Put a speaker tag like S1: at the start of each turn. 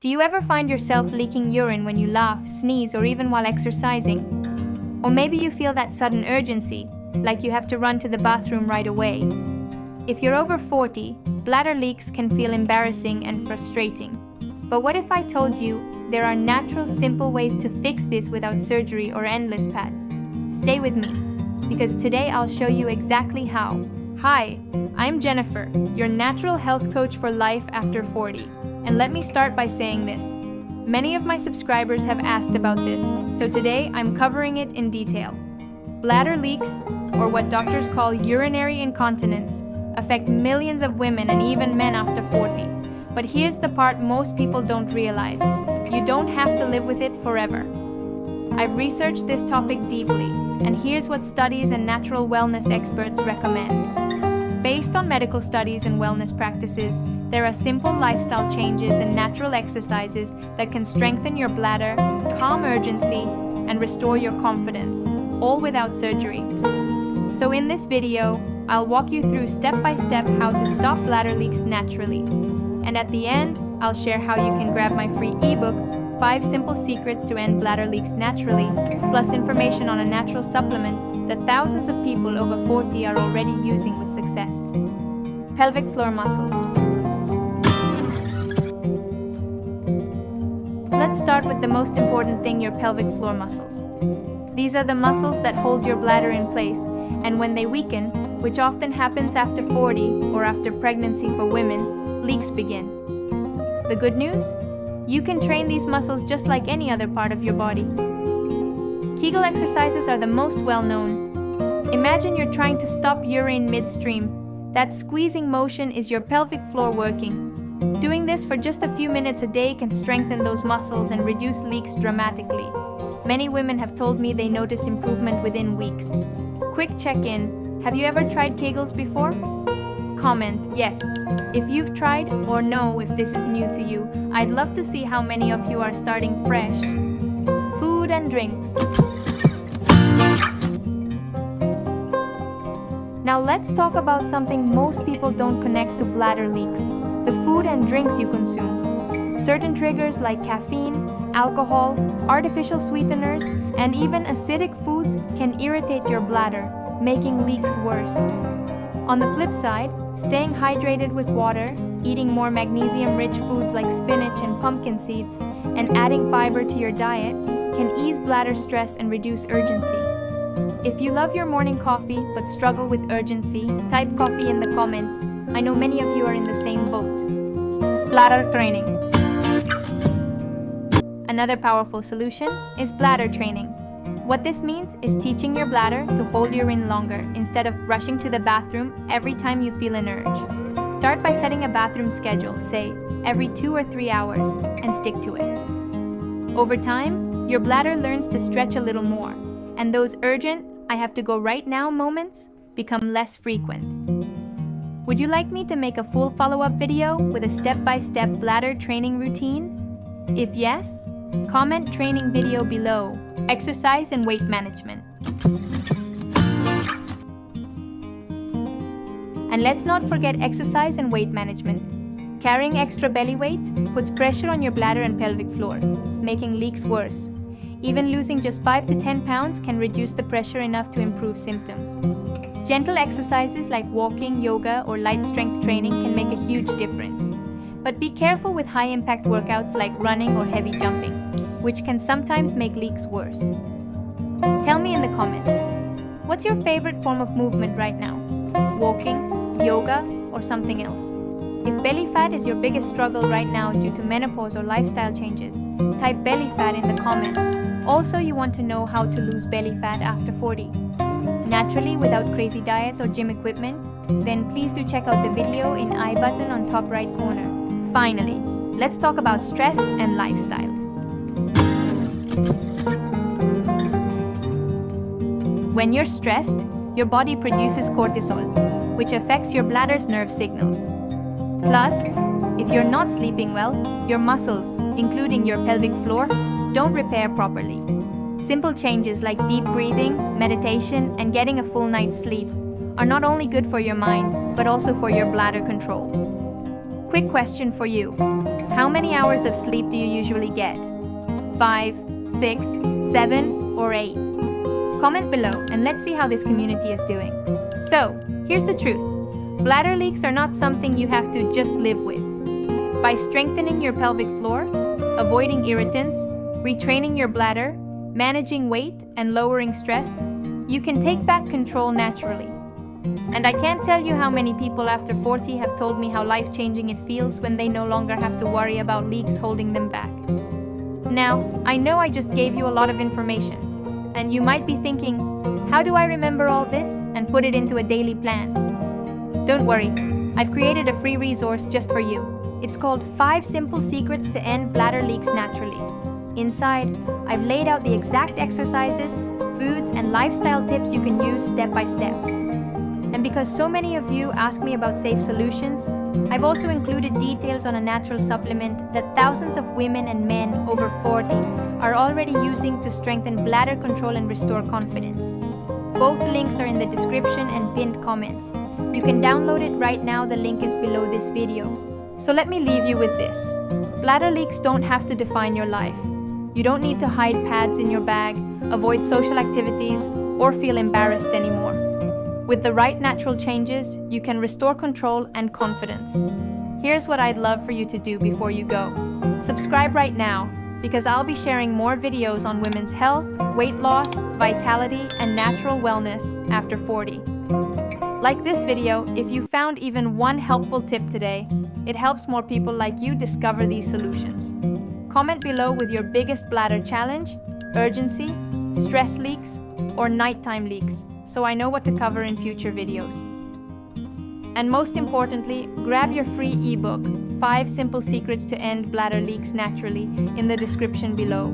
S1: Do you ever find yourself leaking urine when you laugh, sneeze, or even while exercising? Or maybe you feel that sudden urgency, like you have to run to the bathroom right away. If you're over 40, bladder leaks can feel embarrassing and frustrating. But what if I told you there are natural, simple ways to fix this without surgery or endless pads? Stay with me, because today I'll show you exactly how. Hi, I'm Jennifer, your natural health coach for life after 40. And let me start by saying this. Many of my subscribers have asked about this, so today I'm covering it in detail. Bladder leaks, or what doctors call urinary incontinence, affect millions of women and even men after 40. But here's the part most people don't realize. You don't have to live with it forever. I've researched this topic deeply, and here's what studies and natural wellness experts recommend. Based on medical studies and wellness practices, there are simple lifestyle changes and natural exercises that can strengthen your bladder, calm urgency, and restore your confidence, all without surgery. So in this video, I'll walk you through step-by-step how to stop bladder leaks naturally. And at the end, I'll share how you can grab my free ebook, 5 Simple Secrets to End Bladder Leaks Naturally, plus information on a natural supplement that thousands of people over 40 are already using with success. Pelvic floor muscles. Let's start with the most important thing, your pelvic floor muscles. These are the muscles that hold your bladder in place, and when they weaken, which often happens after 40 or after pregnancy for women, leaks begin. The good news? You can train these muscles just like any other part of your body. Kegel exercises are the most well-known. Imagine you're trying to stop urine midstream. That squeezing motion is your pelvic floor working. Doing this for just a few minutes a day can strengthen those muscles and reduce leaks dramatically. Many women have told me they noticed improvement within weeks. Quick check-in. Have you ever tried Kegels before? Comment yes if you've tried, or no if this is new to you. I'd love to see how many of you are starting fresh. Food and drinks. Now let's talk about something most people don't connect to bladder leaks: the food and drinks you consume. Certain triggers like caffeine, alcohol, artificial sweeteners, and even acidic foods can irritate your bladder, making leaks worse. On the flip side, staying hydrated with water, eating more magnesium-rich foods like spinach and pumpkin seeds, and adding fiber to your diet can ease bladder stress and reduce urgency. If you love your morning coffee but struggle with urgency, type coffee in the comments. I know many of you are in the same boat. Bladder training. Another powerful solution is bladder training. What this means is teaching your bladder to hold urine longer instead of rushing to the bathroom every time you feel an urge. Start by setting a bathroom schedule, say, every 2 or 3 hours, and stick to it. Over time, your bladder learns to stretch a little more, and those urgent, I have to go right now moments become less frequent. Would you like me to make a full follow-up video with a step-by-step bladder training routine? If yes, comment training video below. Exercise and weight management. And let's not forget exercise and weight management. Carrying extra belly weight puts pressure on your bladder and pelvic floor, making leaks worse. Even losing just 5 to 10 pounds can reduce the pressure enough to improve symptoms. Gentle exercises like walking, yoga, or light strength training can make a huge difference. But be careful with high-impact workouts like running or heavy jumping, which can sometimes make leaks worse. Tell me in the comments, what's your favorite form of movement right now? Walking, yoga, or something else? If belly fat is your biggest struggle right now due to menopause or lifestyle changes, type belly fat in the comments. Also, you want to know how to lose belly fat after 40. Naturally, without crazy diets or gym equipment? Then please do check out the video in I button on top right corner. Finally, let's talk about stress and lifestyle. When you're stressed, your body produces cortisol, which affects your bladder's nerve signals. Plus, if you're not sleeping well, your muscles, including your pelvic floor, don't repair properly. Simple changes like deep breathing, meditation, and getting a full night's sleep are not only good for your mind, but also for your bladder control. Quick question for you. How many hours of sleep do you usually get? 5, 6, 7, or 8? Comment below and let's see how this community is doing. So, here's the truth. Bladder leaks are not something you have to just live with. By strengthening your pelvic floor, avoiding irritants, retraining your bladder, managing weight, and lowering stress, you can take back control naturally. And I can't tell you how many people after 40 have told me how life-changing it feels when they no longer have to worry about leaks holding them back. Now, I know I just gave you a lot of information, and you might be thinking, how do I remember all this and put it into a daily plan? Don't worry, I've created a free resource just for you. It's called 5 Simple Secrets to End Bladder Leaks Naturally. Inside, I've laid out the exact exercises, foods, and lifestyle tips you can use step by step. And because so many of you ask me about safe solutions, I've also included details on a natural supplement that thousands of women and men over 40 are already using to strengthen bladder control and restore confidence. Both links are in the description and pinned comments. You can download it right now, the link is below this video. So let me leave you with this. Bladder leaks don't have to define your life. You don't need to hide pads in your bag, avoid social activities, or feel embarrassed anymore. With the right natural changes, you can restore control and confidence. Here's what I'd love for you to do before you go. Subscribe right now, because I'll be sharing more videos on women's health, weight loss, vitality, and natural wellness after 40. Like this video, if you found even one helpful tip today, it helps more people like you discover these solutions. Comment below with your biggest bladder challenge, urgency, stress leaks, or nighttime leaks, so I know what to cover in future videos. And most importantly, grab your free ebook, 5 Simple Secrets to End Bladder Leaks Naturally, in the description below.